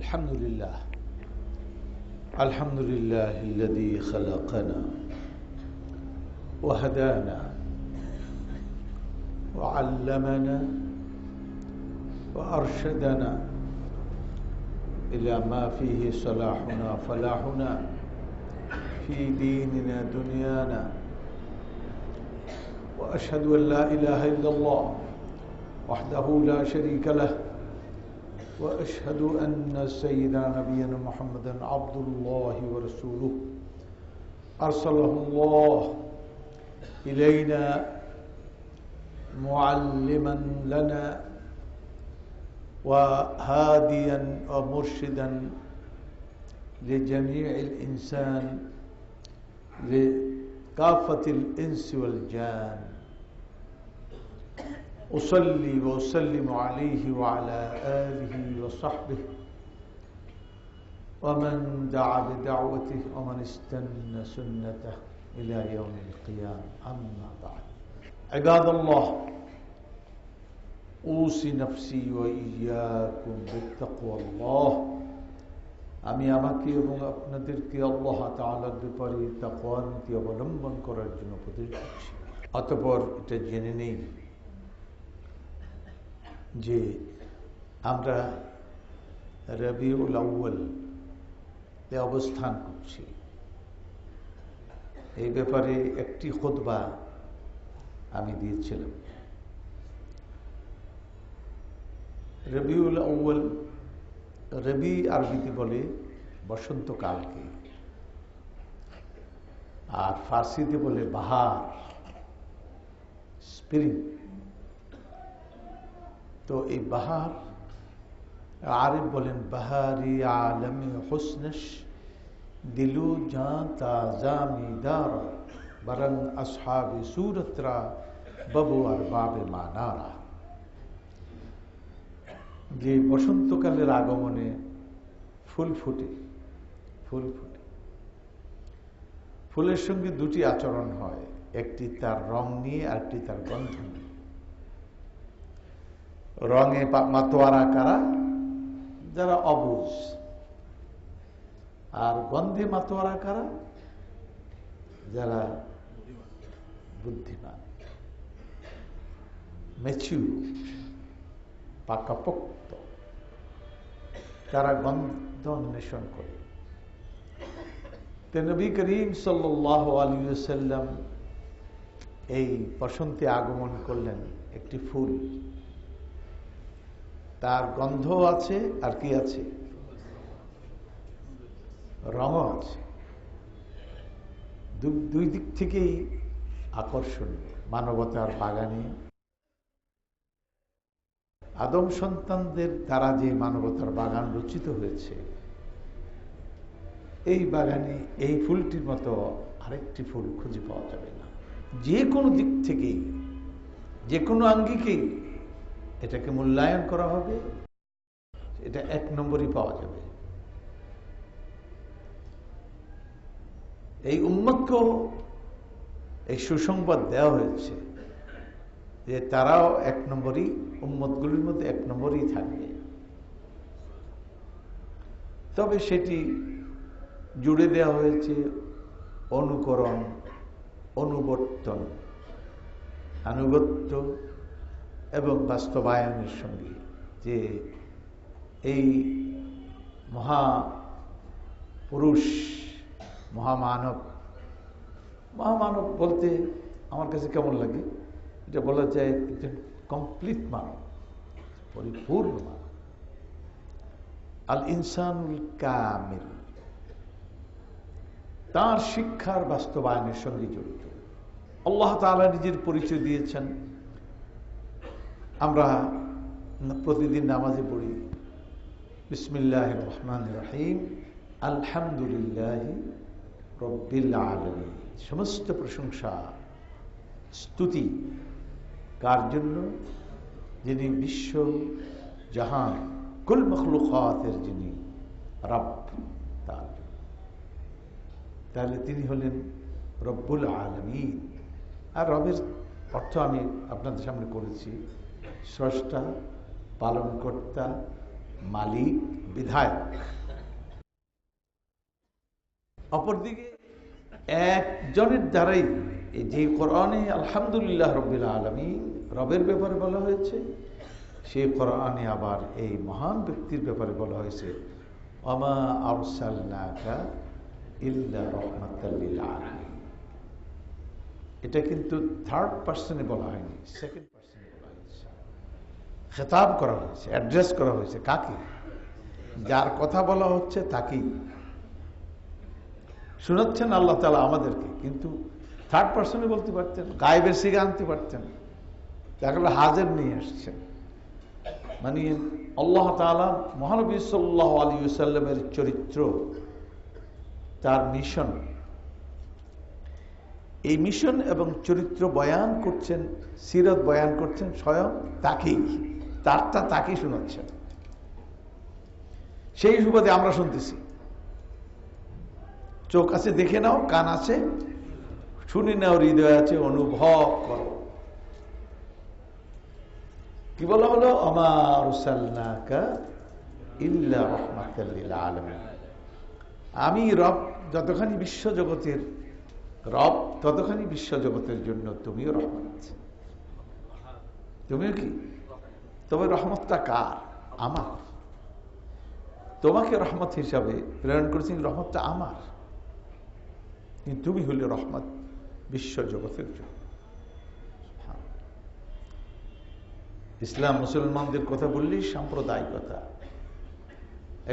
الحمد لله الحمد لله الذي خلقنا وهدانا وعلمنا وأرشدنا إلى ما فيه صلاحنا فلاحنا في ديننا دنيانا وأشهد أن لا إله إلا الله وحده لا شريك له وأشهد أن سيدنا نبينا محمدا عبد الله ورسوله أرسله الله إلينا معلما لنا وهاديا ومرشدا لجميع الإنسان لكافة الإنس والجان أصلي وأسلم عليه وعلى آله وصحبه ومن دعا بدعوته ومن استنى سنته إلى يوم القيامة أما بعد عباد الله أوصي نفسي وإياكم بالتقوى الله আমি আমাকে এবং আপনাদেরকে আল্লাহ তাআলার ব্যাপারে তাকওয়া নীতি অবলম্বন করার জন্য উপদেশ দিচ্ছি। অতঃপর এটা জেনে নেই যে আমরা রবিউল আউয়াল এ অবস্থান করছি। এই ব্যাপারে একটি খুতবা আমি দিয়েছিলাম। রবিউল আউয়াল, রবি আরবিতে বলে বসন্তকালকে, আর ফার্সিতে বলে বাহার, স্প্রিং। তো এই বাহার আরিফ বলেন বাহারি আলমে হুসনশ দিলু জাঁ তাজামিদার বরং আসহাবে সুরতরা বাবু আর বাবে মানারা। যে বসন্তকালের আগমনে ফুল ফুটে, ফুলের সঙ্গে দুটি আচরণ হয়, একটি তার রং নিয়ে আর একটি তার গন্ধ নিয়ে। রঙে মাতোয়ারা কারা? যারা অবুঝ। আর গন্ধে মাতোয়ারা কারা? যারা বুদ্ধিমান, ম্যাচিউর, পাকাপোক্ত, তারা গন্ধ অন্বেষণ করে। নবী করিম সাল্লাল্লাহু আলাইহি ওয়াসাল্লাম এই বসন্তে আগমন করলেন একটি ফুল, তার গন্ধ আছে আর কি আছে? রঙ আছে। দুই দিক থেকেই আকর্ষণীয়। মানবতার বাগানে আদম সন্তানদের দ্বারা যে মানবতার বাগান রচিত হয়েছে, এই বাগানে এই ফুলটির মতো আরেকটি ফুল খুঁজে পাওয়া যাবে না। যে কোনো দিক থেকেই, যে কোনো আঙ্গিকেই এটাকে মূল্যায়ন করা হবে, এটা এক নম্বরই পাওয়া যাবে। এই উম্মতকেও এই সুসংবাদ দেওয়া হয়েছে যে তারাও এক নম্বরই, উম্মতগুলির মধ্যে এক নম্বরই থাকবে। তবে সেটি জুড়ে দেওয়া হয়েছে অনুকরণ, অনুবর্তন, আনুগত্য এবং বাস্তবায়নের সঙ্গে। যে এই মহাপুরুষ, মহামানব বলতে আমার কাছে কেমন লাগে, এটা বলা যায় একজন কমপ্লিট মানব, পরিপূর্ণ মানব, আল ইনসানুল কামিল। তার শিক্ষার বাস্তবায়নের সঙ্গে জড়িত। আল্লাহ তাআলা নিজের পরিচয় দিয়েছেন। আমরা প্রতিদিন নামাজে পড়ি বিসমিল্লাহির রহমানির রহিম আলহামদুলিল্লাহি রাব্বিল আলামিন। সমস্ত প্রশংসা, স্তুতি কার জন্য? যিনি বিশ্ব জাহান কুল মখলুকাতের যিনি রব, তার। তাহলে তিনি হলেন রব্বুল আলামিন। আর রবের অর্থ আমি আপনাদের সামনে করেছি, স্রষ্টা, পালনকর্তা, মালিক, বিধায়ক। অপরদিকে একজনের দ্বারাই এই যে কোরআনে আলহামদুলিল্লাহ রাব্বিল আলামিন রবের ব্যাপারে বলা হয়েছে, সেই কোরআনে আবার এই মহান ব্যক্তির ব্যাপারে বলা হয়েছে ওয়ামা আরসালনাকা ইল্লা রাহমাতাল লিল আলামিন। এটা কিন্তু থার্ড পার্সনে বলা হয়নি, সেকেন্ড পার্সনে বলা হয়েছে। খেতাব করা হয়েছে, অ্যাড্রেস করা হয়েছে কাকে? যার কথা বলা হচ্ছে তাকেই শোনাচ্ছেন আল্লাহ তাআলা আমাদেরকে, কিন্তু থার্ড পার্সনে বলতে পারতেন, গায়েবের সিগা আনতে পারতেন, তাহলে হাজির নিয়ে আসছেন। মানে আল্লাহ তাআলা মহানবী সাল্লাল্লাহু আলাইহি ওয়াসাল্লামের চরিত্র, তার মিশন, এই মিশন এবং চরিত্র বয়ান করছেন, সিরাত বয়ান করছেন স্বয়ং তাকেই, তাকেই শোনাচ্ছেন। সেই সুবাদে আমরা শুনতেছি। চোখ আছে দেখে নাও, কান আছে শুনে নাও, হৃদয় আছে অনুভব করো। কি বলা হলো? ওমা আরসালনাকা ইল্লা রাহমাতাল লিল আলামিন। আমি রব, যতখানি বিশ্বজগতের রব ততখানি বিশ্বজগতের জন্য তুমিও রহমত। তুমিও কি? তবে রহমতটা কার? আমার। তোমাকে রহমত হিসাবে প্রেরণ করেছেন, রহমতটা আমার, কিন্তু তুমি হলে রহমত বিশ্বজগতের জন্য। ইসলাম মুসলমানদের কথা বললেই সাম্প্রদায়িকতা,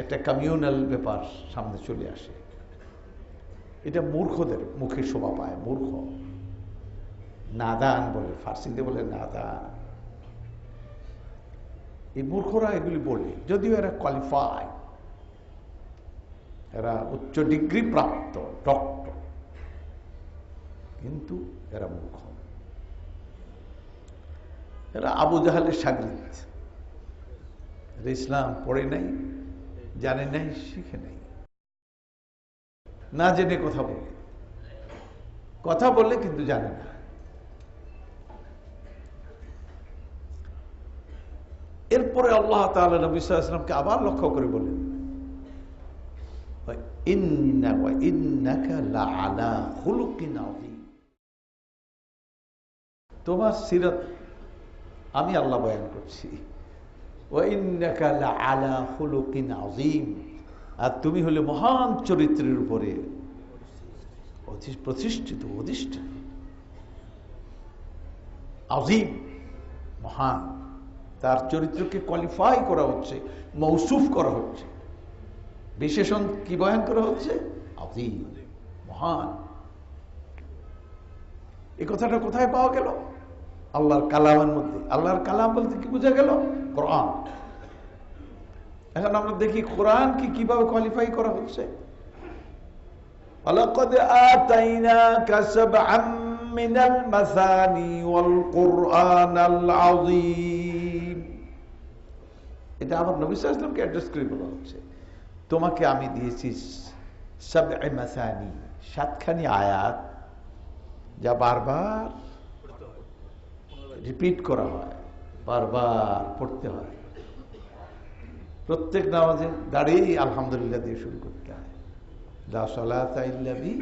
একটা কমিউনাল ব্যাপার সামনে চলে আসে। এটা মূর্খদের মুখে শোভা পায়। মূর্খ, নাদান বলে, ফার্সিতে বলে নাদান। এই মূর্খরা এগুলি বলে, যদিও এরা কোয়ালিফাই, এরা উচ্চ ডিগ্রি প্রাপ্ত ডক্টর, কিন্তু এরা মূর্খ। এরা আবু জাহালের শাগরিদ, এরা ইসলাম পড়ে নাই, জানে নাই, শিখে নাই, না জেনে কথা বলে কিন্তু জানে না। এরপরে আল্লাহ তাআলা নবী সাল্লাল্লাহু আলাইহি ওয়াসাল্লামকে আবার লক্ষ্য করে বলেন ইন্নাকা লাআলা খুলুকিন আযীম। তোমার সিরাত আমি আল্লাহ বয়ান করছি। ওয়া ইন্নাকা লাআলা খুলুকিন আযীম, আর তুমি হলে মহান চরিত্রের উপরে প্রতিষ্ঠিত, অধিষ্ঠিত। আযীম, মহান, তার চরিত্রকে কোয়ালিফাই করা হচ্ছে, মৌসুফ করা হচ্ছে, বিশেষণ কি বয়ান করা হচ্ছে? আযীম, মহান। এই কথাটা কোথায় পাওয়া গেল? আল্লাহর কালামের মধ্যে। আল্লাহর কালাম বলতে কি বোঝা গেল? কোরআন। এখন আমরা দেখি কোরআন কি কিভাবে কোয়ালিফাই করা হচ্ছে। ওয়ালাকাদ আতাইনাকা সাবআম মিনাল মাসানি ওয়াল কুরআনাল আযীম। এটা আমার নবী সাল্লাল্লাহু আলাইহি ওয়াসাল্লামকে অ্যাড্রেস করে বলা হচ্ছে, তোমাকে আমি দিয়েছি সাবআ মাসানি, সাতখানি আয়াত, যা বারবার রিপিট করা হয়, বারবার পড়তে হয়। প্রত্যেক নামাজে দাঁড়িয়ে আলহামদুলিল্লাহ দিয়ে শুরু করতে হয়। লা সালাতা ইল্লা বি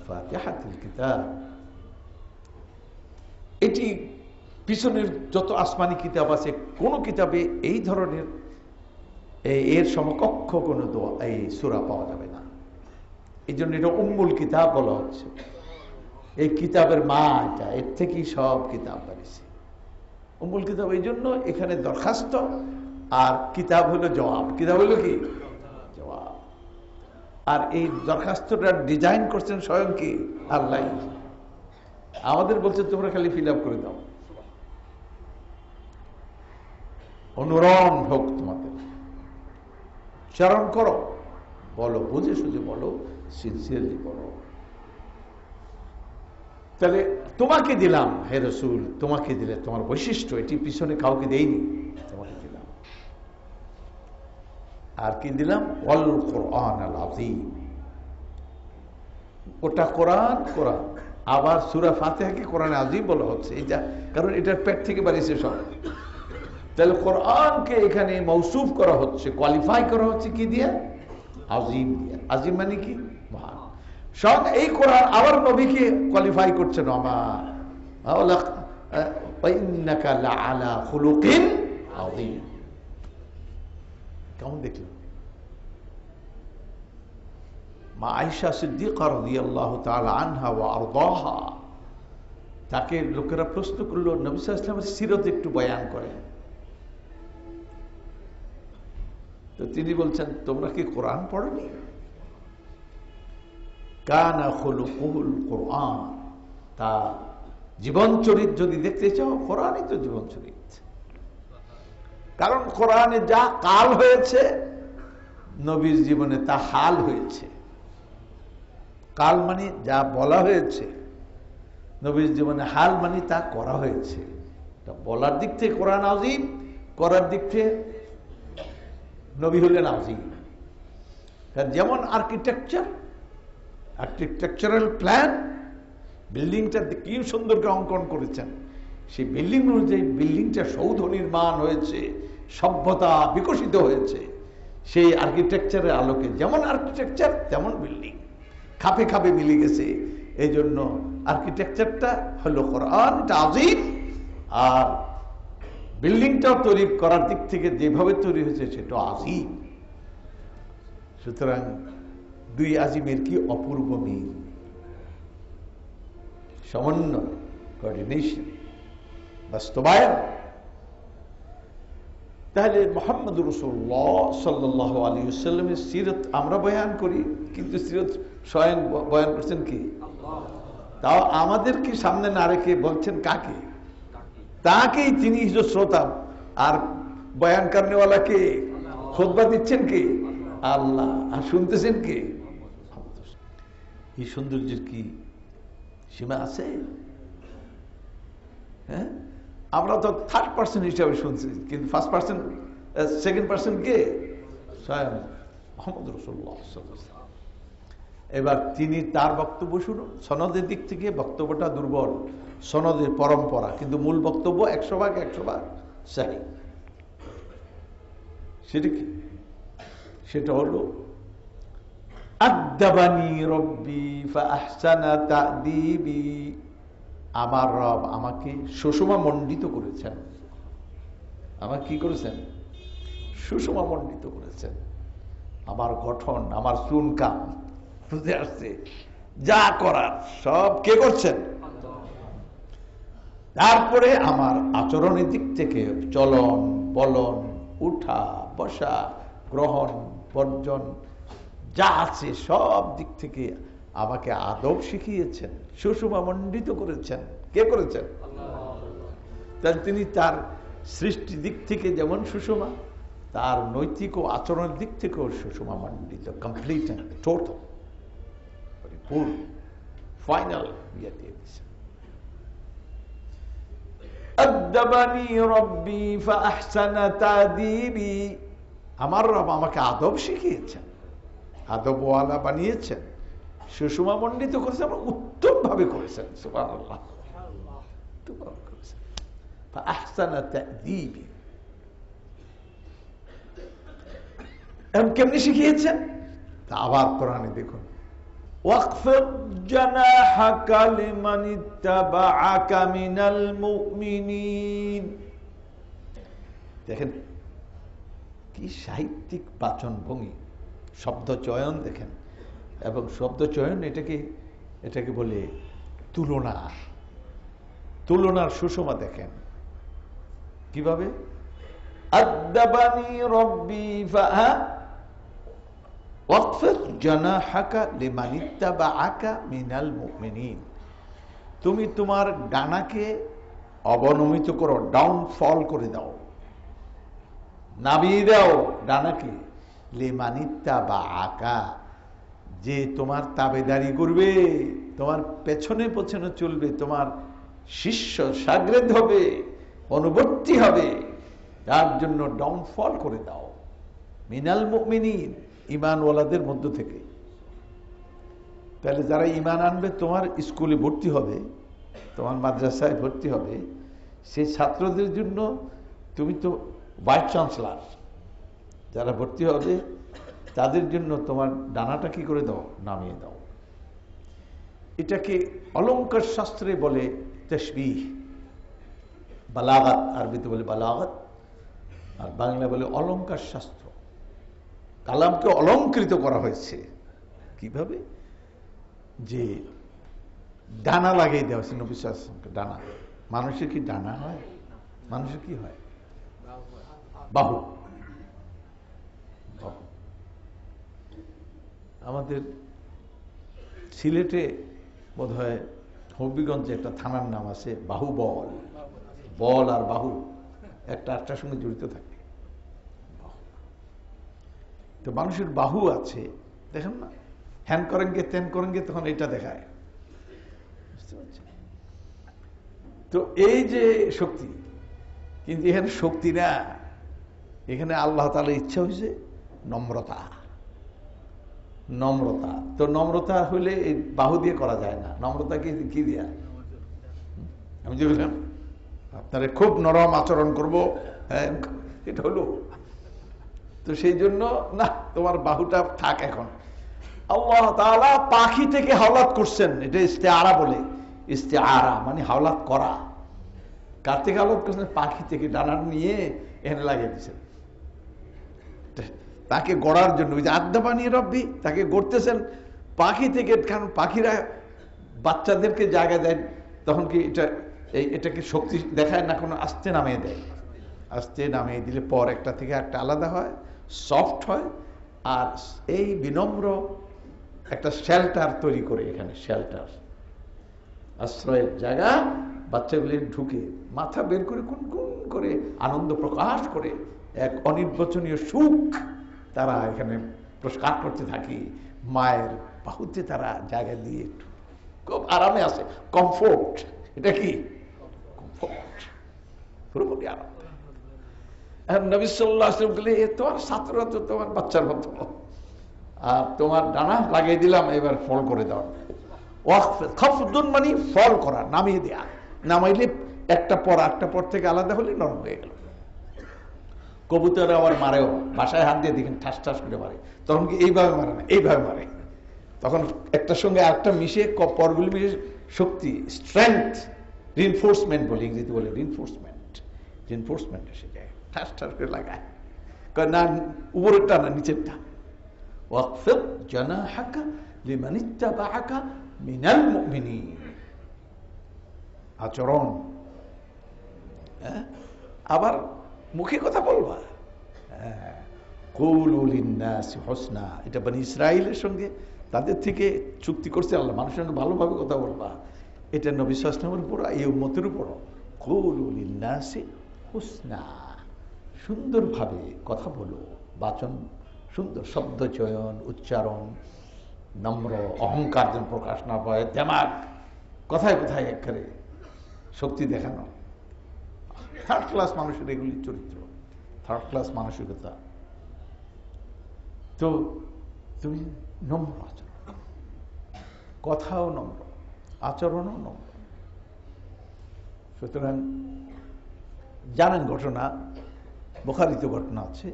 ফাতিহাতিল কিতাব। এটি পিছনের যত আসমানি কিতাব আছে, কোন কিতাবে এই ধরনের এর সমকক্ষ কোন দোয়া, এই সূরা পাওয়া যাবে না। এই জন্য এটা উম্মুল কিতাব বলা হচ্ছে। এই কিতাবের মা এটা, এর থেকেই সব কিতাব বেরিয়েছে। উম্মুল কিতাব এই জন্য, এখানে দরখাস্ত আর কিতাব হলো জবাব। কিতাব হলো কি? জবাব। আর এই দরখাস্তটার ডিজাইন করছেন স্বয়ং কি? আল্লাহ। আমাদের বলছে তোমরা খালি ফিল আপ করে দাও, অনুরণ হোক তোমাদের, উচ্চারণ করো, বলো, বুঝে সুঝে বলো, সিনসিয়ারলি বলো। তাহলে তোমাকে দিলাম হে রাসূল, তোমাকে দিলে তোমার বৈশিষ্ট্য, এটি পিছনে কাউকে দেইনি, তোমাকে দিলাম। আর কি দিলাম? ওয়াল কুরআনাল আযীম। ওটা কোরআন। কোরআন আবার সূরা ফাতিহাকে কোরআনে আযীম বলা হচ্ছে, এটা কারণ এটার পেট থেকে বাড়িয়েছে সব। তাহলে কোরআনকে এখানে মৌসুফ করা হচ্ছে, কোয়ালিফাই করা হচ্ছে কি দিয়ে? আজিম দিয়ে। আজিম মানে কি? মহান। সব এই কোরআন আবার নবীকে কোয়ালিফাই করছে না, কেমন দেখল? মা আয়েশা সিদ্দিকা রাদিয়াল্লাহু তাআলা আনহা ওয়া আরদাহা, তাকে লোকেরা প্রশ্ন করলো, নবী সাল্লাল্লাহু আলাইহি ওয়াসাল্লামের সিরত একটু বয়ান করেন। তো তিনি বলছেন, তোমরা কি কোরআন পড়নি? কানা খুলুকুল কোরআন, তা জীবন চরিত যদি দেখতে চাও, কোরআনই তো জীবন চরিত। কারণ কোরআনে যা কাল হয়েছে, নবীর জীবনে তা হাল হয়েছে। কাল মানে যা বলা হয়েছে, নবীর জীবনে হাল মানে তা করা হয়েছে। বলার দিক থেকে কোরআন আযীম, করার দিক থেকে নবী হলেন আযীম। যেমন আর্কিটেকচারাল প্ল্যান, বিল্ডিংটা কি সুন্দর করে অঙ্কন করেছেন, সেই বিল্ডিং অনুযায়ী বিল্ডিংটা সৌধ নির্মাণ হয়েছে, সভ্যতা বিকশিত হয়েছে। সেই আর্কিটেকচারের আলোকে যেমন আর্কিটেকচার তেমন বিল্ডিং, খাপে খাপে মিলে গেছে। এই জন্য আর্কিটেকচারটা হলো কোরআন, এটা আযীম। আর বিল্ডিংটাও তৈরি করার দিক থেকে যেভাবে তৈরি হয়েছে সেটা আযীম। সুতরাং দুই আজিমের কি অপূর্ব মিল, সমন্বয়, কোঅর্ডিনেশন, বাস্তবায়ন। তাহলে মুহাম্মদুর রাসূলুল্লাহ সাল্লাল্লাহু আলাইহি ওয়াসাল্লামের সিরত আমরা বয়ান করি, কিন্তু সিরত স্বয়ং বয়ান করছেন কি? তাও আমাদেরকে সামনে না রেখে বলছেন কাকে? তাকেই। তিনি শ্রোতা, আর বয়ান করনেওয়ালা কে? খুতবা দিচ্ছেন কে? আল্লাহ। আর শুনতেছেন কে? এই সৌন্দর্যের কি সীমা আছে? হ্যাঁ, আমরা তো থার্ড পার্সন হিসাবে শুনছি, কিন্তু ফার্স্ট পার্সন, সেকেন্ড পার্সন কে? স্বয়ং মুহাম্মদ রাসূলুল্লাহ সাল্লাল্লাহু আলাইহি ওয়াসাল্লাম। এবার তিনি তার বক্তব্য শুনুন। সনদের দিক থেকে বক্তব্যটা দুর্বল, সনদের পরম্পরা, কিন্তু মূল বক্তব্য 100% সহি। সেটা কি? সেটা হলো আদাবানি রব্বি ফাআহসানা তা'দীবি, আমার রব আমাকে সুষমা মণ্ডিত করেছেন। আমাকে কি করেছেন? সুষমা মণ্ডিত করেছেন। আমার গঠন, আমার চুনকাম, বুঝতে আসছে, যা করার সব কে করছেন? তারপরে আমার আচরণের দিক থেকে চলন বলন, উঠা বসা, গ্রহণ বর্জন, যা আছে সব দিক থেকে আমাকে আদব শিখিয়েছেন, সুষমা মণ্ডিত করেছেন। কে করেছেন? তাহলে তিনি তার সৃষ্টি দিক থেকে যেমন সুষমা, তার নৈতিক ও আচরণের দিক থেকেও সুষমা মণ্ডিত, কমপ্লিট এন্ড টোটাল, পরিপূর্ণ, ফাইনাল ইয়ে দিয়ে দিয়েছেন। আদাবানি রব্বি ফাআহসানা তা'দীবি, আমার রব আমাকে আদব শিখিয়েছেন, আদবওয়ালা বানিয়েছেন, সুষমা মণ্ডিত করেছেন, উত্তম ভাবে করেছেন। সুবহানাল্লাহ, উত্তম ভাবে করেছেন। ফাআহসানা তা'দীবি, কেমনি শিখিয়েছেন? তা আবার কোরআনে দেখুন, ওয়াকফিদ জানাহাকা লিমান ইত্তাবাআকা মিনাল মুমিনিন। দেখেন কি সাহিত্যিক বাচন ভঙ্গি, শব্দ চয়ন দেখেন, এবং শব্দ চয়ন এটাকে বলে তুলনার সুষমা দেখেন কিভাবে। আদাবানি রব্বি ওয়াকফিদ জানাহাকা লিমান ইত্তাবাআকা মিনাল মুমিনিন, তুমি তোমার ডানাকে অবনমিত করো, ডাউনফল করে দাও, নামিয়ে দাও ডানাকে, লিমান ইত্তাবাআকা, যে তোমার তাবেদারি করবে, তোমার পেছনে পেছনে চলবে, তোমার শিষ্য শাগরেদ হবে, অনুবর্তী হবে, তার জন্য ডাউনফল করে দাও। মিনাল মুমিনিন, ঈমানওয়ালাদের মধ্য থেকে। তাহলে যারা ঈমান আনবে, তোমার স্কুলে ভর্তি হবে, তোমার মাদ্রাসায় ভর্তি হবে, সেই ছাত্রদের জন্য তুমি তো ভাইস চ্যান্সেলর, যারা ভর্তি হবে তাদের জন্য তোমার ডানাটা কি করে দাও, নামিয়ে দাও। এটাকে অলংকার শাস্ত্রে বলে তাশবিহ, বালাগাত, আরবিতে বলে বালাগাত, আর বাংলা বলে অলংকার শাস্ত্র। কালামকে অলংকৃত করা হয়েছে কিভাবে, যে ডানা লাগিয়ে দেওয়া হয়েছে নবী সাল্লাল্লাহু আলাইহি ওয়াসাল্লামকে। ডানা, মানুষের কি ডানা হয়? মানুষের কি হয়? বাহু। আমাদের সিলেটে বোধহয় হবিগঞ্জে একটা থানার নাম আছে বাহুবল। বল আর বাহু একটা আটটার সঙ্গে জড়িত থাকে। তো মানুষের বাহু আছে, দেখেন না, হ্যান করেনগে তেন করেনগে, তখন এটা দেখায়। বুঝতে পারছেন? তো এই যে শক্তি, কিন্তু এখানে শক্তি না, এখানে আল্লাহ তাআলার ইচ্ছা হয়েছে নম্রতা। নম্রতা তো নম্রতা হলে এই বাহু দিয়ে করা যায় না। নম্রতা কি দিয়া? আমি যে বললাম আপনারা খুব নরম আচরণ করবো, হ্যাঁ, এটা হলো। তো সেই জন্য না, তোমার বাহুটা থাক। এখন আল্লাহ তাআলা পাখি থেকে হাওলাত করছেন, এটা ইস্তেআরা বলে। ইস্তেআরা মানে হাওলাত করা। কার থেকে হাওলাত করছেন? পাখি থেকে। ডানা নিয়ে এখানে লাগিয়ে দিচ্ছেন তাকে গড়ার জন্য। ওই যে আদ্দাবানি রব্বি, তাকে গড়তেছেন পাখি থেকে। কারণ পাখিরা বাচ্চাদেরকে জায়গা দেয়, তখন কি এটাকে শক্তি দেখায় না, কোনো আস্তে নামিয়ে দেয়। আস্তে নামিয়ে দিলে পর একটা থেকে একটা আলাদা হয়, সফট হয়। আর এই বিনম্র একটা শেল্টার তৈরি করে, এখানে শেল্টার, আশ্রয়ের জায়গা। বাচ্চাগুলি ঢুকে মাথা বের করে কুন কুন করে আনন্দ প্রকাশ করে এক অনির্বচনীয় সুখ তারা এখানে প্রকাশ করতে থাকে। মায়ের বাহুতে তারা জায়গা দিয়ে খুব আরামে আছে, কমফোর্ট। এটা কি কমফোর্ট? পুরোপুরি আরাম। নবী সাল্লাল্লাহু আলাইহি ওয়াসাল্লাম বলে, তোমার ছাত্ররা তো তোমার বাচ্চার মতো, আর তোমার ডানা লাগিয়ে দিলাম, এবার ফল করে দাও। খাফদুন মানে ফল করা, নামিয়ে দেয়া। নামাইলে একটা পর থেকে আলাদা হলে নরম হয়ে গেল। কবুতর আবার মারেও, বাসায় হাত দিয়ে দেখেন ঠাস ঠাস করে মারে। তখন কি এইভাবে মারে না, এইভাবে মারে। তখন একটার সঙ্গে আরেকটা মিশে, পরগুলি মিশে শক্তি, স্ট্রেংথ, রিনফোর্সমেন্ট বলে, ইংরেজিতে বলে রিনফোর্সমেন্ট এসে যায়, ঠাস ঠাস করে লাগায়। না উপরেরটা না, নিচেরটা। ওয়াকফিদ জানাহাকা লিমান ইত্তাবাআকা মিনাল মুমিনিন। আচরণ, আবার মুখে কথা বলবা। কুলু লিন্নাসি হুসনা, এটা বনি ইসরাইলের সঙ্গে তাদের থেকে চুক্তি করছে আল্লাহ, মানুষের সঙ্গে ভালোভাবে কথা বলবা। এটা নবী সাল্লাল্লাহু আলাইহি ওয়াসাল্লামের উপর, এই উম্মতের উপর। কুলু লিন্নাসি হুসনা, সুন্দরভাবে কথা বলো, বাচন সুন্দর, শব্দ চয়ন, উচ্চারণ নম্র, অহংকার যেন প্রকাশ না পায়। দেমাগ, কথায় কথায় একেবারে শক্তি দেখানো। থার্ড ক্লাস মানুষের এগুলি চরিত্র, থার্ড ক্লাস মানসিকতা। তো তুমি নম্র আচরণ, কথাও নম্র, আচরণও নম্র। সুতরাং জানেন ঘটনা, বুখারীতে ঘটনা আছে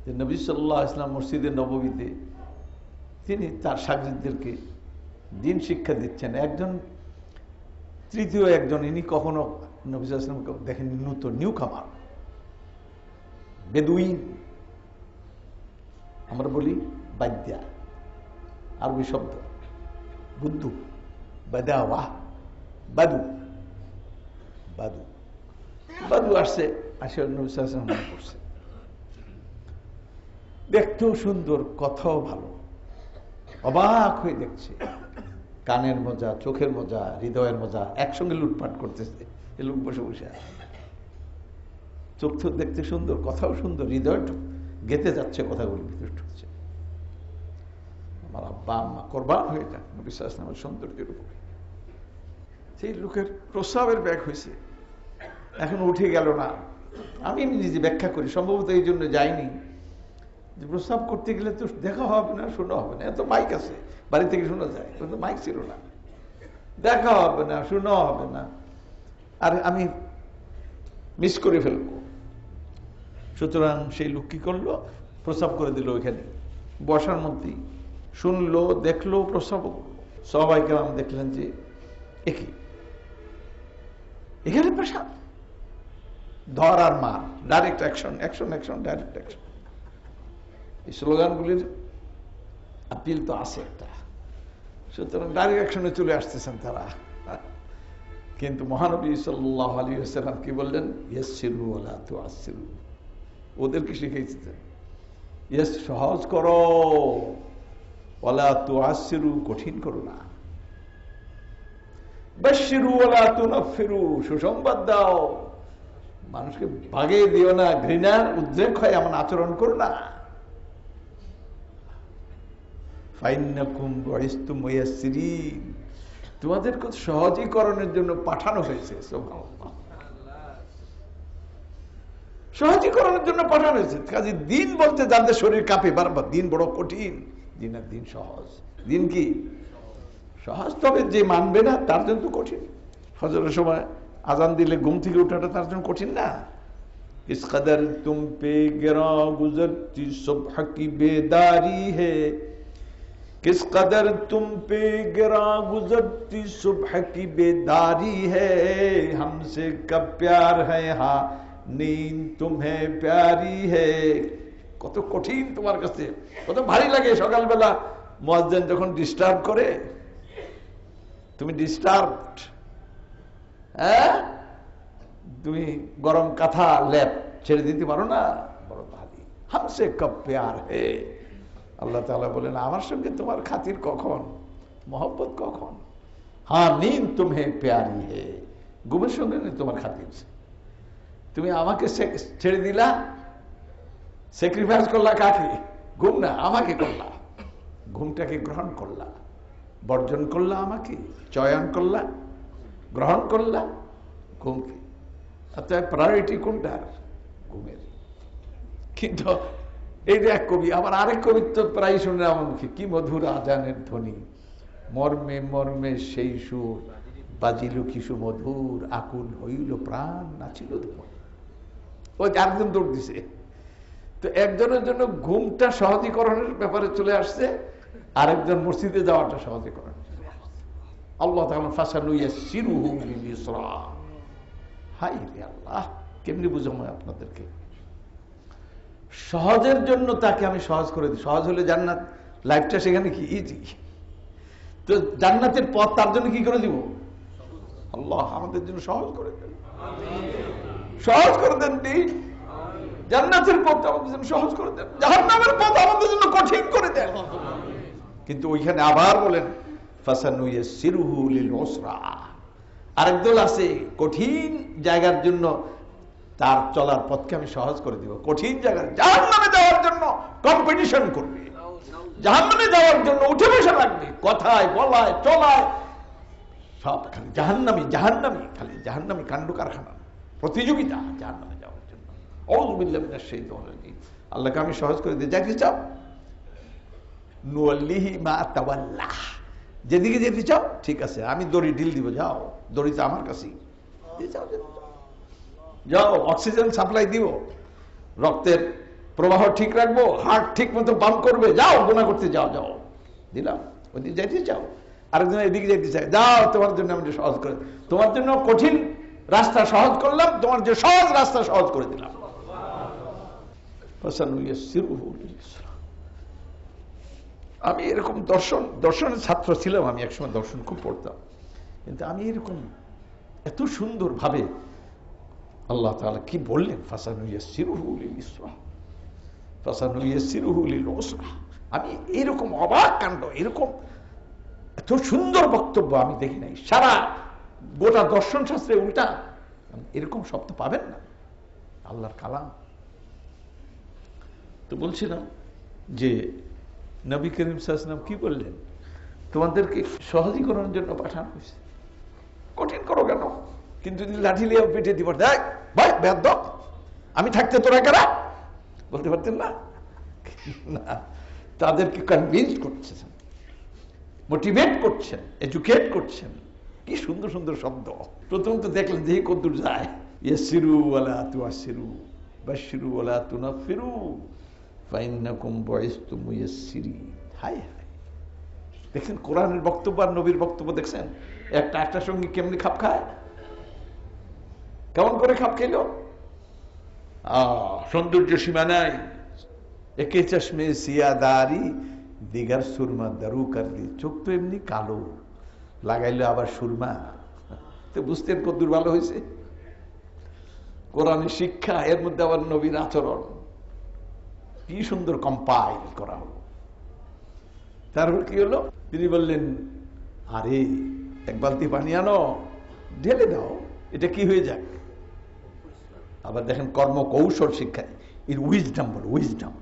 যে নবী সাল্লাল্লাহু আলাইহি ওয়াসাল্লাম মসজিদে নববীতে তিনি তার শাগিরদেরকে দিন শিক্ষা দিচ্ছেন। একজন তৃতীয় একজন, ইনি কখনো নবী সাল্লাল্লাহু আলাইহি ওয়াসাল্লামকে দেখেন, নতুন নিউ কামার, বেদুইন আমরা বলি, বাদ্যা আরবি শব্দ, বুদ্ধু, বাদাওয়া, বাদু, বাদু, বাদু আসছে, আসে নবী সাল্লাল্লাহু আলাইহি ওয়াসাল্লাম করছে। দেখতেও সুন্দর, কথাও ভালো। অবাক হয়ে দেখছে, কানের মজা, চোখের মজা, হৃদয়ের মজা একসঙ্গে লুটপাট করতেছে। এ লোক বসে বসে চোখ তো দেখতে সুন্দর, কথাও সুন্দর, হৃদয় গেতে যাচ্ছে, কথাগুলি ভিতরে ঢুকছে। আমার আব্বা আম্মা কোরবান হয়ে যান নবী সাল্লাল্লাহু আলাইহি ওয়াসাল্লামের সৌন্দর্যের উপরে। সেই লোকের প্রস্রাবের ব্যাগ হয়েছে, এখন উঠে গেল না। আমি নিজে ব্যাখ্যা করি, সম্ভবত এই জন্য যাইনি, যে প্রস্রাব করতে গেলে তো দেখা হবে না, শোনা হবে না। এত মাইক আছে, বাড়ি থেকে শোনা যায়, কিন্তু মাইক ছিল না, দেখা হবে না, শোনা হবে না, আর আমি মিস করে ফেলবো। সুতরাং সেই লোক কি করলো, প্রস্রাব করে দিল ওইখানে বসার মধ্যেই। শুনলো, দেখলো, প্রস্রাব করলো। সবাই কেরাম দেখলেন যে একই এখানে প্রসাব, ধর আর মার, direct action, action, action, direct action. এই স্লোগানগুলির আপিল তো আছে একটা, সুতরাং ডাইরেক্ট অ্যাকশনে চলে আসতেছেন তারা। কিন্তু মহানবী সাল্লাল্লাহু আলাইহি ওয়াসাল্লাম কি বললেন, ইয়াসসিরু ওয়ালা তুআসসিরু, ওদেরকে শিখিয়েছেন ইয়েস সহজ করো, ওয়ালা তুআসসিরু কঠিন করো না, বাশশিরু ওয়ালা তুনাফিরু সুসংবাদ দাও, মানুষকে ভাগিয়ে দিও না, ঘৃণার উদ্রেক হয় এমন আচরণ করো না। ফাইন্নাকুম বুইসতুম মুয়াসসিরিন, তোমাদেরকে সহজীকরণের জন্য পাঠানো হয়েছে। সুবহানাল্লাহ, সহজীকরণের জন্য পাঠানো হয়েছে। কাজে দিন বলতে যাদের শরীর কাঁপে বারবার, দিন বড় কঠিন, দিনের দিন সহজ। দিন কি সহজ, তবে যে মানবে না তার জন্য তো কঠিন। ফজরের সময় আজান দিলে ঘুম থেকে ওঠাটা তার জন্য কঠিন না। ইস কদর তুম পে গিরা গুজরতি সুবহ কি বেদারি হে, किस कदर तुम पे गिरा गुजरती सुबह की बेदारी है, हमसे कब प्यार है हाँ नींद तुम्हें प्यारी है। কত কঠিন তোমার কাছে, কত ভারী লাগে সকালবেলা মুয়াজ্জিন যখন ডিস্টার্ব করে, তুমি ডিস্টার্বড, হ্যাঁ, তুমি গরম কাঁথা লেপ ছেড়ে দিতে পারো না, বড় ভারী। হামসে কব প্যার হে, আল্লাহ তাআলা বলেন আমার সঙ্গে তোমার খাতির কখন, মোহব্বত কখন। হ্যাঁ নীন তুমহে প্যারি হে, ঘুমের সঙ্গে নেই তোমার খাতির। তুমি আমাকে ছেড়ে দিলা, স্যাক্রিফাইস করলা কাকে, ঘুম না আমাকে করলা, ঘুমটাকে গ্রহণ করলা, বর্জন করলা, আমাকে চয়ন করলা, গ্রহণ করলা ঘুমকে। অর্থাৎ প্রায়োরিটি কোনটার, ঘুমের। কিন্তু এই যে এক কবি, আবার আরেক কবিত্ব প্রায় শুনে আমার মুখে, কি মধুর আজানের ধ্বনি, মর্মে মর্মে সেই সুর বাজিল কি সুমধুর, আকুল হইল প্রাণ নাচিল ধুম। ওই আরেকজন দৌড় দিছে। তো একজনের জন্য ঘুমটা সহজীকরণের ব্যাপারে চলে আসছে, আরেকজন মসজিদে যাওয়াটা সহজীকরণ। আল্লাহ তাআলা ফাসানুইয়াসসিরুহু লিল ইসরা। হাই রে আল্লাহ, কেমনি বুঝাবো আপনাদেরকে। সহজের জন্য তাকে আমি সহজ করে দিই। সহজ হলে জান্নাত, লাইফটা সেখানে কি ইজি। তো জান্নাতের পথ তার জন্য কি করে দিব, আল্লাহ আমাদের জন্য সহজ করে দেন, সহজ করে দেন। জান্নাতের পথ আমাদের জন্য সহজ করে দেন, জাহান্নামের পথ আমাদের জন্য কঠিন করে দেন। কিন্তু ওইখানে আবার বলেন ফাসানুইয়াসসিরুহু লিল উসরা। আরেক দল আছে কঠিন জায়গার জন্য তার চলার পথকে আমি সহজ করে দিব। কঠিন জায়গায় জাহান্নামে যাওয়ার জন্য কম্পিটিশন করবে, জাহান্নামে যাওয়ার জন্য উঠে বসে রাখবে, কথায় বলায় চলায় সব খালি জাহান্নামী, জাহান্নামী, খালি জাহান্নামী কাণ্ড কারখানা, প্রতিযোগিতা জাহান্নামে যাওয়ার জন্য। আউযু বিল্লাহি মিনাশ শাইতানির রাজিম। আল্লাহকে আমি সহজ করে দিই, যাইতে চাও নুওয়াল্লিহি মা তাওয়াল্লা, যেদিকে যেতে চাও ঠিক আছে, আমি দড়ি ডিল দিব, যাও, দড়ি তো আমার কাছেই, যাও, অক্সিজেন সাপ্লাই দিব, রক্তের প্রবাহ ঠিক রাখবো, হার্ট ঠিক মতো পাম্প করবে, যাও গুনাহ করতে যাও, যাও দিলাম। ওইদিকে যাইতে চাও, আরেকজন এদিকে যাইতে চাই, যাও, তোমার জন্য আমি সহজ করে, তোমার জন্য কঠিন রাস্তা সহজ করলাম, তোমার যে সহজ রাস্তা সহজ করে দিলাম। আমি এরকম দর্শনের ছাত্র ছিলাম, আমি একসময় দর্শন খুব পড়তাম, কিন্তু আমি এরকম এত সুন্দর ভাবে আল্লাহ তাআলা কি বললেন, ফাসানুইয়াসসিরুহু লিল ইসরা, ফাসানুইয়াসসিরুহু লিল উসরা। আমি এরকম অবাক কাণ্ড, এরকম এত সুন্দর বক্তব্য আমি দেখি নাই সারা গোটা দর্শন শাস্ত্রে। উল্টা এরকম শব্দ পাবেন না, আল্লাহর কালাম। তো বলছিলাম যে নবী করিম সাল্লাল্লাহু আলাইহি ওয়াসাল্লাম কি বললেন, তোমাদেরকে সহজীকরণের জন্য পাঠানো হয়েছে, কঠিন করো কেন? কিন্তু যদি লাঠি লিয়ে পেটে দিব, দেখ ভাই বেয়াদব, আমি থাকতে তোরা কারা, বলতে পারতেন না? না, তাদেরকে কনভিন্স করছেন, মোটিভেট করছেন, এডুকেট করছেন। কি সুন্দর সুন্দর শব্দ। প্রথম তো দেখলেন যে কদ্দুর যায়, ইয়াসসিরু ওয়ালা তুআসসিরু, বাশশিরু ওয়া লা তুনাফিরু ফাইন্নাকুম বুইসতুম মুয়াসসিরিন। হায় হায়, দেখেন কোরআনের বক্তব্য আর নবীর বক্তব্য দেখছেন একটা একটার সঙ্গে কেমনি খাপ খায়, কেমন করে খাপ খেলো। সৌন্দর্য সীমা নাই। একে চশমে সিয়াদারি দিগার সুরমা দারু কার দি, চোখ তো এমনি কালো, লাগাইলো আবার সুরমা, তো বুঝতেন কদ্দুর ভালো হয়েছে। কোরআনের শিক্ষা, এর মধ্যে আবার নবীর আচরণ, কি সুন্দর কম্পাইল করা হলো। তারপর কি হলো, তিনি বললেন আরে এক বালতি পানি আনো, ঢেলে দাও, এটা কি হয়ে যাক। আবার দেখেন কর্ম কৌশল শিক্ষায় এর উইজডম বলো, উইজডম।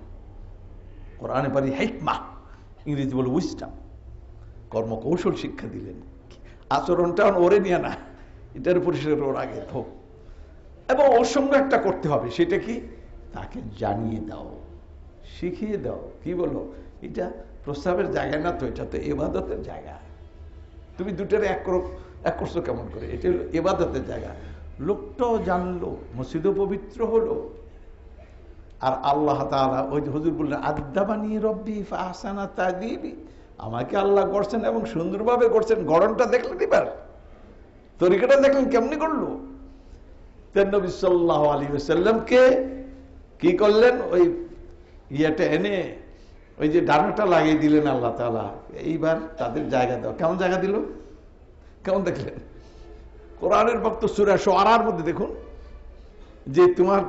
কোরআনে পারি হিকমা, ইংরেজি বলো উইজডম। কর্ম কৌশল শিক্ষা দিলেন, আচরণটা ওরে নিয়ে না, এটার পরিষ্কার ওর আগে হোক, এবং ওর সঙ্গে একটা করতে হবে, সেটা কি, তাকে জানিয়ে দাও, শিখিয়ে দাও। কি বলো, এটা প্রস্তাবের জায়গা না তো, এটা তো ইবাদতের জায়গা। তুমি দুটার এক করছো কেমন করে, এটা হলো ইবাদতের জায়গা। লোকটাও জানলো, মসজিদও পবিত্র হলো, আর আল্লাহ তাআলা ওই যে হুজুর বললেন আদাবানি রব্বি ফাহসানা তাদিবি, আমাকে আল্লাহ করছেন এবং সুন্দরভাবে করছেন। গড়নটা দেখলেন, এবার তরিকাটা দেখলেন কেমনি করলো। নবী সাল্লাল্লাহু আলাইহি ওয়াসাল্লামকে কি করলেন, ওই ইয়েটা এনে ওই যে ডানাটা লাগিয়ে দিলেন আল্লাহ তাআলা। এইবার তাদের জায়গা দাও, কেমন জায়গা দিল, কেমন দেখলেন। কোরআনের বক্তব্য সূরা শুআরার মধ্যে দেখুন যে তোমার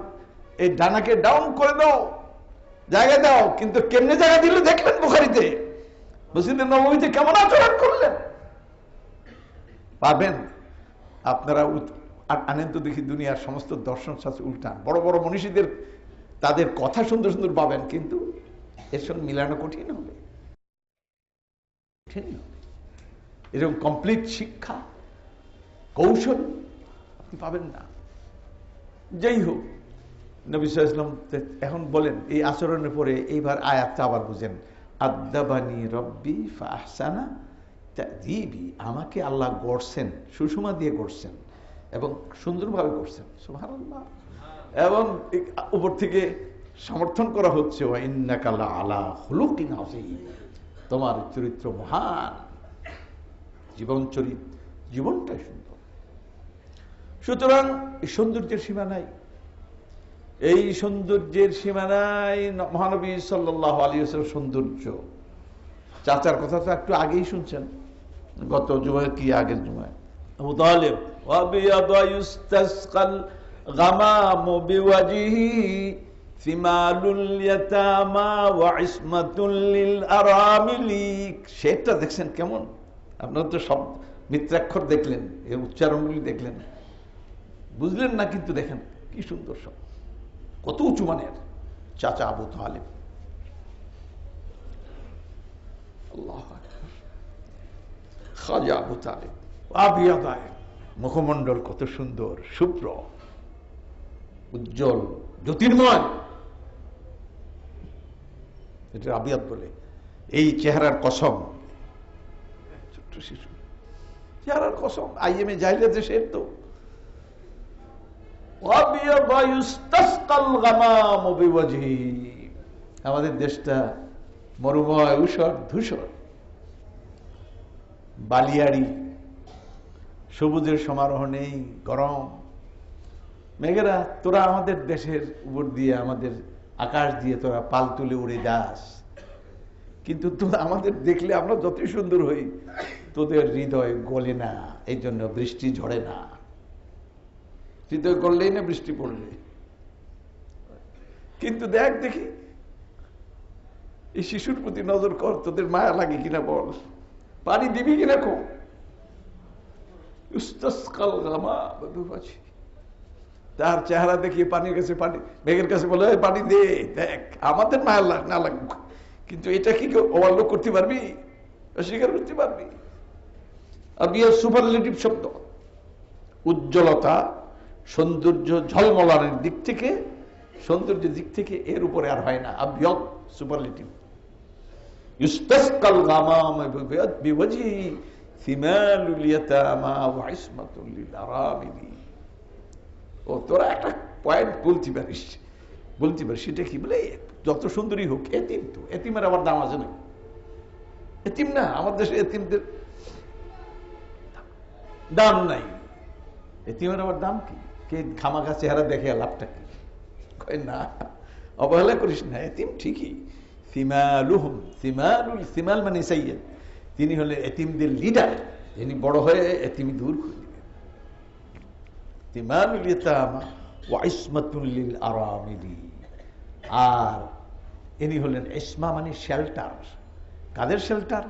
এই ডানাকে ডাউন করে দাও, জায়গা দাও, কিন্তু কেমনে জায়গা দিল দেখলেন বুখারীতে, মসজিদে নববীতে কেমন আচরণ করলেন। পাবেন আপনারা আনেন তো দেখি, দুনিয়ার সমস্ত দর্শন শাস্ত্র উল্টান, বড় বড় মনীষীদের তাদের কথা সুন্দর সুন্দর পাবেন, কিন্তু এর সঙ্গে মিলানো কঠিন হবে। এরকম কমপ্লিট শিক্ষা কৌশল আপনি পাবেন না। যাই হোক, নবী সাল্লাল্লাহু আলাইহি ওয়াসাল্লাম এখন বলেন এই আচরণের পরে এইবার আয়াতটা আবার বুঝেন, আদাবানি রব্বি ফাহসানা তাদিবি, আমাকে আল্লাহ গড়ছেন, সুষমা দিয়ে গড়ছেন এবং সুন্দরভাবে করছেন। সুবহানাল্লাহ। এবং উপর থেকে সমর্থন করা হচ্ছে, ওয়া ইন্নাকা লাআলা খুলুকিন আযীম, তোমার চরিত্র মহান, জীবনটাই সুন্দর। সুতরাং এই সৌন্দর্যের সীমা নাই, এই সৌন্দর্যের সীমা নাই। মহানবী সাল্লাল্লাহু আলাইহি ওয়াসাল্লাম সৌন্দর্য, চাচার কথা তো একটু আগেই শুনছেন, গত জুমায় কি আগের জুমায়, আবু তালেব ওয়াবিয়াদা ইউস্তাসকাল গামামু বিওয়াজিহি সিমালুল ইয়াতামা ওয়া ইসমাতুল লিল আরামিলি। সেটা দেখছেন কেমন, আপনারা তো সব মিত্রাক্ষর দেখলেন, এর উচ্চারণগুলি দেখলেন, বুঝলেন না, কিন্তু দেখেন কি সুন্দর, সব কত উঁচু মানের। চাচা আবু তালেব, আল্লাহু আকবার, খাজা আবু তালেব, আবিয়াদায় মুখমণ্ডল কত সুন্দর, শুভ্র, উজ্জ্বল, জ্যোতির্ময়, এটা আবিয়াদ বলে। এই চেহারার কসম, ছোট্ট শিশু চেহারার কসম, আইএমএ জাহিলিয়াত দেশের তো। আমাদের দেশটা মরুময়, ঊষর ধূসর, বালিয়াড়ি, সবুজের সমারোহ নেই, গরম মেঘেরা। তোরা আমাদের দেশের উপর দিয়ে, আমাদের আকাশ দিয়ে তোরা পাল তুলে উড়ে যাস, কিন্তু তোরা আমাদের দেখলে আমরা যতই সুন্দর হই, তোদের হৃদয় গলে না, এই জন্য বৃষ্টি ঝরে না। হৃদয় গললেই না বৃষ্টি পড়লে। কিন্তু দেখি এই শিশুর প্রতি নজর কর, তোদের মায়া লাগে কিনা বল, পানি দিবি কিনা কো। তার চেহারা দেখিয়ে পানির কাছে, পানি মেঘের কাছে বলে পানি দে, দেখ আমাদের মায়া না লাগুক, কিন্তু এটা কি ওভারলোক করতে পারবি, অস্বীকার করতে পারবি। আর বিয়ে সুপারলেটিভ শব্দ, উজ্জ্বলতা, সৌন্দর্য, ঝলমলানের দিক থেকে, সৌন্দর্যের দিক থেকে এর উপরে আর হয় না। আবিয়াদ সুপারলেটিভ। ইউস্তাসকাল গামাম বিওয়াজহি সিমালুল ইয়াতামা ওয়া ইসমাতুল লিল আরামিলি। ও তোরা একটা পয়েন্ট বলতে পারিস, বলতে পারি সেটা কি বলে, যত সুন্দরী হোক এতিম তো, এতিমের আবার দাম আছে না? এতিম না, আমাদের দেশে এতিমদের দাম নাই। এতিমের আবার দাম কি? কে খামাখা চেহারা দেখে লাভটা কি? কয় না, অবহেলা করিস না, এতিম ঠিকই। সিমালুহুম, সিমাল মানে সাইয়্যিদ, তিনি হলেন এতিমদের লিডার, যিনি বড় হয়ে এতিমি দূর করে দিবেন। সিমালুল ইয়াতামা ওয়া ইসমাতুল লিল আরামিলি, আর ইনি হলেন ইসমা মানে শেল্টার। কাদের শেল্টার?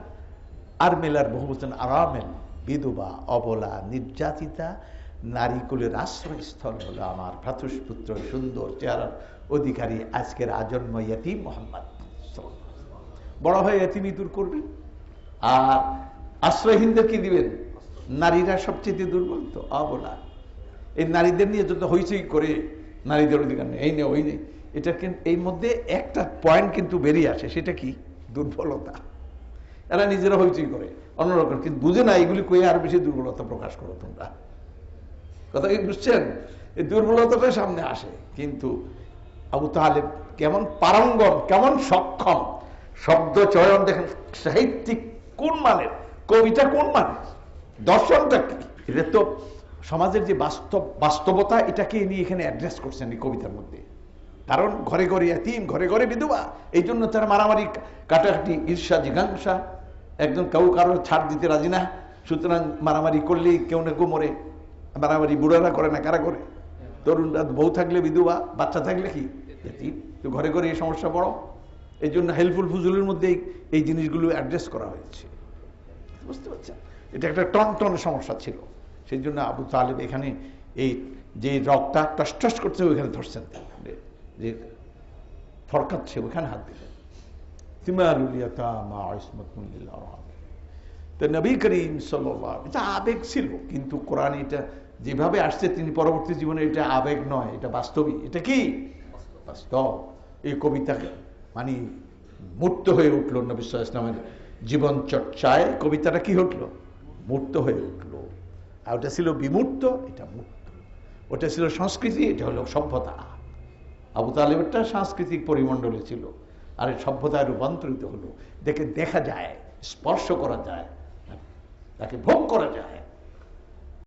আরমেলার বহু বলছেন আরামেল, বিধবা, অবলা, নির্যাতিতা নারীকুলের আশ্রয়স্থল হলো আমার ভ্রাতুষ্পুত্র, সুন্দর চেহারার অধিকারী আজকের আজন্ম ইয়তীম মুহাম্মদ। বড় হয়ে ইয়তীমি দূর করবেন। আর আশ্রয়হীনদের কি দিবেন? নারীরা সবচেয়ে দুর্বল তো, অবলা। এই নারীদের নিয়ে যত হইচই করে, নারীদের অধিকার নেই, এই নেই ওই নেই, এটা কিন্তু এই মধ্যে একটা পয়েন্ট কিন্তু বেরিয়ে আসে, সেটা কি? দুর্বলতা। এরা নিজেরা হইচই করে অন্যরকম, কিন্তু বুঝে না এগুলি কয়ে আর বেশি দুর্বলতা প্রকাশ করো তোমরা। কথা কি বুঝছেন? এই দুর্বলতাটা সামনে আসে। কিন্তু আবু তালেব কেমন পারঙ্গম, কেমন সক্ষম, শব্দ চয়ন দেখেন, সাহিত্যিক কোন মানের, কবিতা কোন মানের, দর্শনটা কি। এটা তো সমাজের যে বাস্তবতা, এটাকে নিয়ে এখানে অ্যাড্রেস করছেন এই কবিতার মধ্যে। কারণ ঘরে ঘরে এতিম, ঘরে ঘরে বিধবা, এই জন্য তারা মারামারি, কাটাকাটি, ঈর্ষা, জিজ্ঞাসা, একজন কেউ কারো ছাড় দিতে রাজি না। সুতরাং মারামারি করলেই কেউ না কেউ মরে। মারামারি বুড়ারা করে না, কারা করে? তরুণরা, বউ থাকলে বিধবা, বাচ্চা থাকলে কি এতিম। তো ঘরে ঘরে এই সমস্যা বড়। এই জন্য হেল্পফুল ফুজুলের মধ্যে এই জিনিসগুলো অ্যাড্রেস করা হয়েছে। বুঝতে পারছেন? এটা একটা টন সমস্যা ছিল। সেই জন্য আবু তালেব এখানে এই যে রক্তটা টস করছে ওইখানে ধরছেন, যে ফরকাচ্ছে ওখানে হাত দিলেন। তো নবী করিম সাল্লাল্লাহু, এটা আবেগ ছিল, কিন্তু কোরআনে এটা যেভাবে আসছে তিনি পরবর্তী জীবনে, এটা আবেগ নয়, এটা বাস্তবিক। এটা কি বাস্তব। এই কবিতাকে মানে মূর্ত হয়ে উঠলো নবী সাল্লাল্লাহু আলাইহি ওয়াসাল্লামের জীবন চর্চায়। কবিতাটা কি উঠলো? মূর্ত হয়ে উঠলো। আর ওটা ছিল বিমূর্ত, এটা মূর্ত। ওটা ছিল সংস্কৃতি, এটা হলো সভ্যতা। আবু তালেবেরটা সাংস্কৃতিক পরিমণ্ডলে ছিল, আর এই সভ্যতায় রূপান্তরিত হলো। দেখে দেখা যায়, স্পর্শ করা যায়, তাকে ভোগ করা যায়।